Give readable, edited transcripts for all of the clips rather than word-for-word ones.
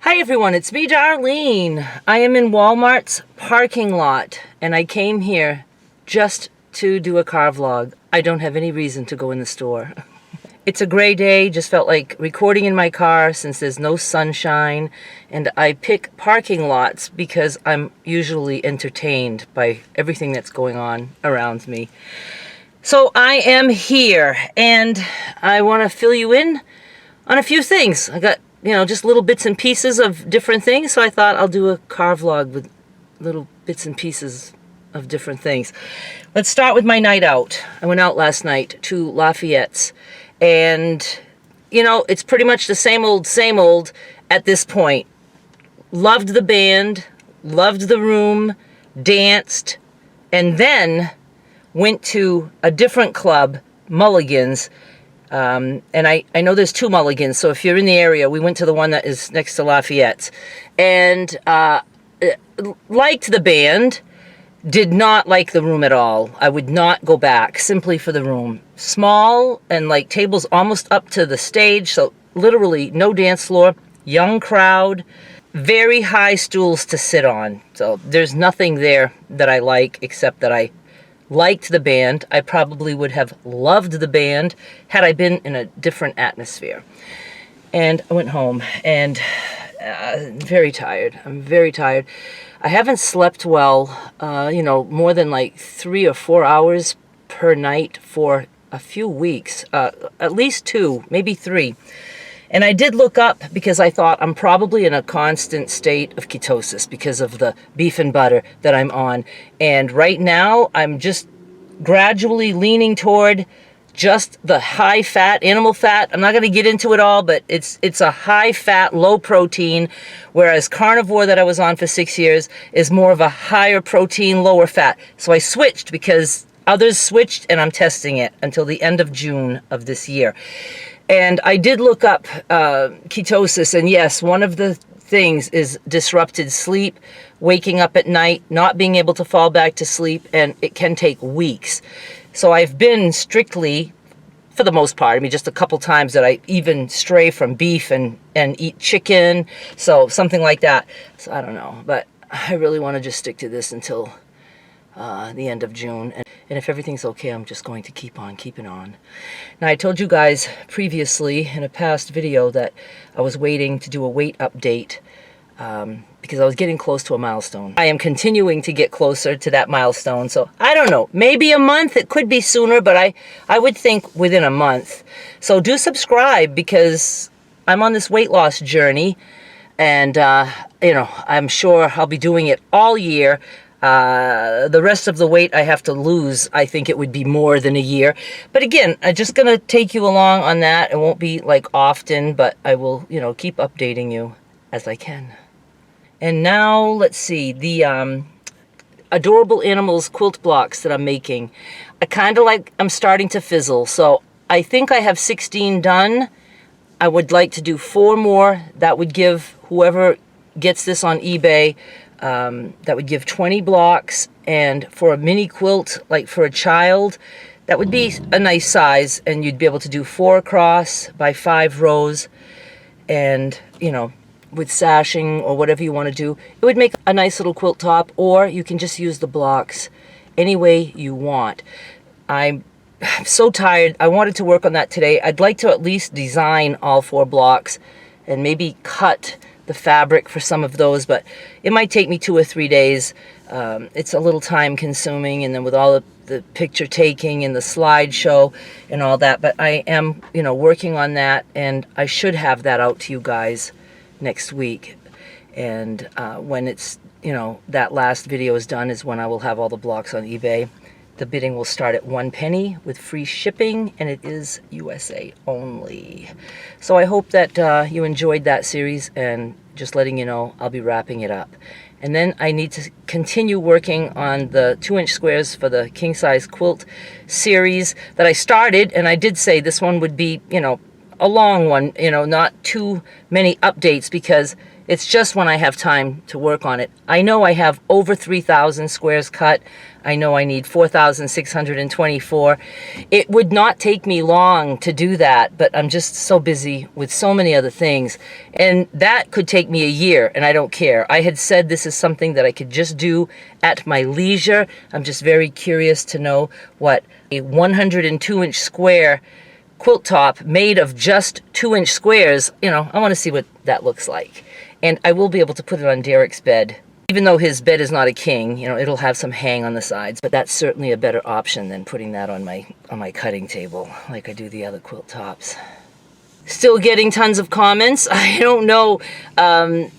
Hi everyone, it's me, Darlene. I am in Walmart's parking lot, and I came here just to do a car vlog. I don't have any reason to go in the store. It's a gray day, just felt like recording in my car since there's no sunshine, and I pick parking lots because I'm usually entertained by everything that's going on around me. So I am here, and I want to fill you in on a few things. I got just little bits and pieces of different things, so I thought I'll do a car vlog with little bits and pieces of different things. Let's start with my night out. I went out last night to Lafayette's, and it's pretty much the same old at this point. Loved the band, loved the room, danced, and then went to a different club, Mulligan's. And I know there's two Mulligans, so if you're in the area, we went to the one that is next to Lafayette's. And liked the band, did not like the room at all. I would not go back, simply for the room. Small, and like tables almost up to the stage, so literally no dance floor, young crowd, very high stools to sit on. So there's nothing there that I like, except that I liked the band. I probably would have loved the band had I been in a different atmosphere. And I went home, and very tired. I'm very tired. I haven't slept well, more than like 3 or 4 hours per night for a few weeks, at least 2, maybe 3. And I did look up because I thought I'm probably in a constant state of ketosis because of the beef and butter that I'm on. And right now, I'm just gradually leaning toward just the high-fat, animal fat. I'm not going to get into it all, but it's a high-fat, low-protein, whereas carnivore that I was on for 6 years is more of a higher protein, lower fat. So I switched because others switched, and I'm testing it until the end of June of this year. And I did look up ketosis, and yes, one of the things is disrupted sleep, waking up at night, not being able to fall back to sleep, and it can take weeks. So I've been strictly, for the most part, just a couple times that I even stray from beef and eat chicken, so something like that. So I don't know, but I really want to just stick to this until the end of June. And if everything's okay, I'm just going to keep on keeping on. Now, I told you guys previously in a past video that I was waiting to do a weight update because I was getting close to a milestone. I am continuing to get closer to that milestone. So I don't know, maybe a month. It could be sooner, but I would think within a month. So do subscribe because I'm on this weight loss journey. And, I'm sure I'll be doing it all year. The rest of the weight I have to lose, I think it would be more than a year. But again, I'm just going to take you along on that. It won't be like often, but I will, keep updating you as I can. And now, let's see, the adorable animals quilt blocks that I'm making. I'm starting to fizzle. So I think I have 16 done. I would like to do 4 more. That would give whoever gets this on eBay, that would give 20 blocks, and for a mini quilt, like for a child, that would be a nice size, and you'd be able to do 4 across by 5 rows, and, with sashing or whatever you want to do, it would make a nice little quilt top, or you can just use the blocks any way you want. I'm so tired. I wanted to work on that today. I'd like to at least design all 4 blocks and maybe cut the fabric for some of those, but it might take me 2 or 3 days. It's a little time consuming, and then with all of the picture taking and the slideshow and all that, but I am working on that, and I should have that out to you guys next week. And when it's that last video is done is when I will have all the blocks on eBay. The bidding will start at 1 penny with free shipping, and it is USA only. So I hope that you enjoyed that series, and just letting you know, I'll be wrapping it up. And then I need to continue working on the 2-inch squares for the king size quilt series that I started, and I did say this one would be, a long one, you know, not too many updates, because it's just when I have time to work on it. I know I have over 3,000 squares cut. I know I need 4,624. It would not take me long to do that, but I'm just so busy with so many other things. And that could take me a year, and I don't care. I had said this is something that I could just do at my leisure. I'm just very curious to know what a 102-inch square quilt top made of just 2-inch squares, you know, I want to see what that looks like. And I will be able to put it on Derek's bed. Even though his bed is not a king, you know, it'll have some hang on the sides, but that's certainly a better option than putting that on my cutting table like I do the other quilt tops. Still getting tons of comments. I don't know. I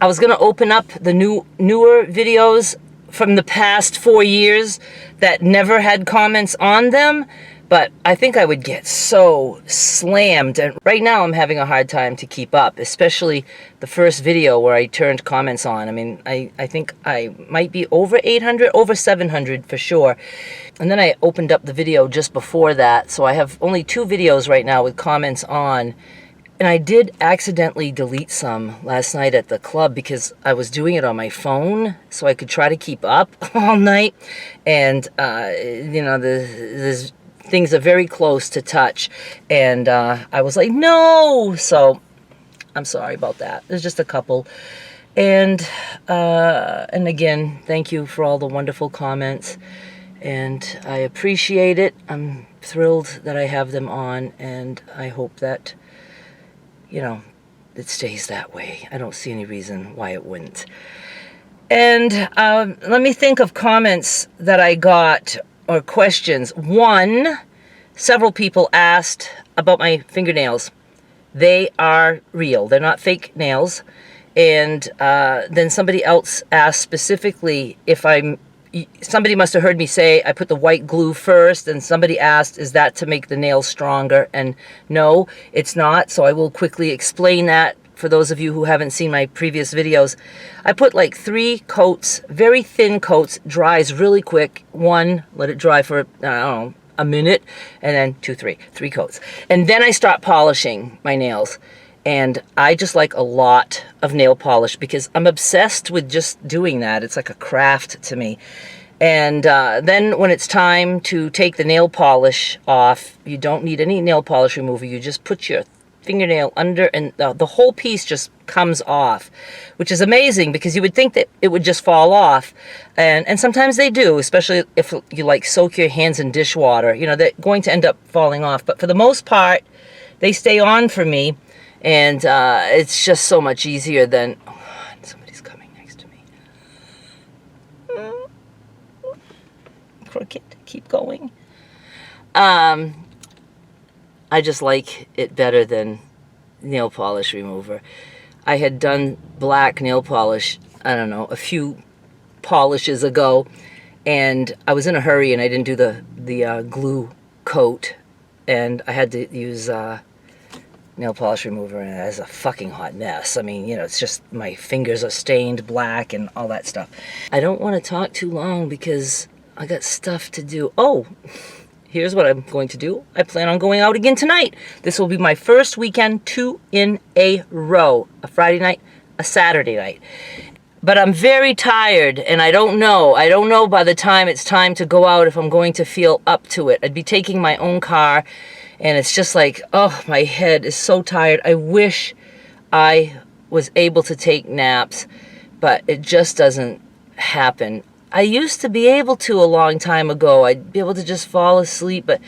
was going to open up the newer videos from the past 4 years that never had comments on them, but I think I would get so slammed. And right now I'm having a hard time to keep up, especially the first video where I turned comments on. I mean, I think I might be over 800, over 700 for sure. And then I opened up the video just before that, so I have only 2 videos right now with comments on. And I did accidentally delete some last night at the club because I was doing it on my phone so I could try to keep up all night. And, you know, there's things are very close to touch, and I was like, no! So I'm sorry about that. There's just a couple. And again, thank you for all the wonderful comments, and I appreciate it. I'm thrilled that I have them on, and I hope that, you know, it stays that way. I don't see any reason why it wouldn't. And let me think of comments that I got, or questions. One, several people asked about my fingernails. They are real. They're not fake nails. And then somebody else asked specifically if somebody must have heard me say I put the white glue first, and somebody asked, is that to make the nails stronger? And no, it's not. So I will quickly explain that for those of you who haven't seen my previous videos. I put like 3 coats, very thin coats, dries really quick. 1, let it dry for, I don't know, a minute, and then 2, 3 coats. And then I start polishing my nails. And I just like a lot of nail polish because I'm obsessed with just doing that. It's like a craft to me. And then when it's time to take the nail polish off, you don't need any nail polish remover. You just put your fingernail under, and the whole piece just comes off, which is amazing because you would think that it would just fall off, and sometimes they do, especially if you like soak your hands in dishwater. You know, they're going to end up falling off, but for the most part they stay on for me, and it's just so much easier than somebody's coming next to me. Crooked, keep going. I just like it better than nail polish remover. I had done black nail polish, I don't know, a few polishes ago, and I was in a hurry and I didn't do the glue coat, and I had to use nail polish remover, and it was a fucking hot mess. I mean, you know, it's just my fingers are stained black and all that stuff. I don't want to talk too long because I got stuff to do. Oh! Here's what I'm going to do. I plan on going out again tonight. This will be my first weekend, 2 in a row. A Friday night, a Saturday night. But I'm very tired, and I don't know. I don't know by the time it's time to go out if I'm going to feel up to it. I'd be taking my own car, and it's just like, oh, my head is so tired. I wish I was able to take naps, but it just doesn't happen. I used to be able to a long time ago. I'd be able to just fall asleep, but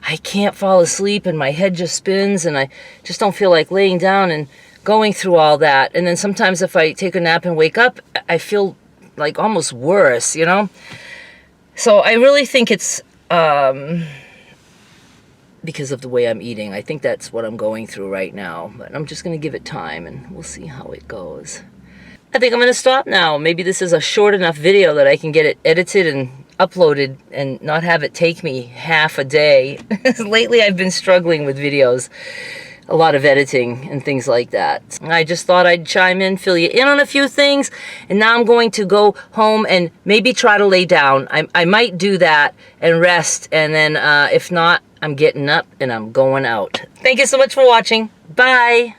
I can't fall asleep, and my head just spins, and I just don't feel like laying down and going through all that. And then sometimes if I take a nap and wake up, I feel like almost worse, you know? So I really think it's because of the way I'm eating. I think that's what I'm going through right now, but I'm just going to give it time, and we'll see how it goes. I think I'm going to stop now. Maybe this is a short enough video that I can get it edited and uploaded and not have it take me half a day. Lately I've been struggling with videos. a lot of editing and things like that. I just thought I'd chime in, fill you in on a few things, and now I'm going to go home and maybe try to lay down. I might do that and rest, and then if not, I'm getting up and I'm going out. Thank you so much for watching. Bye!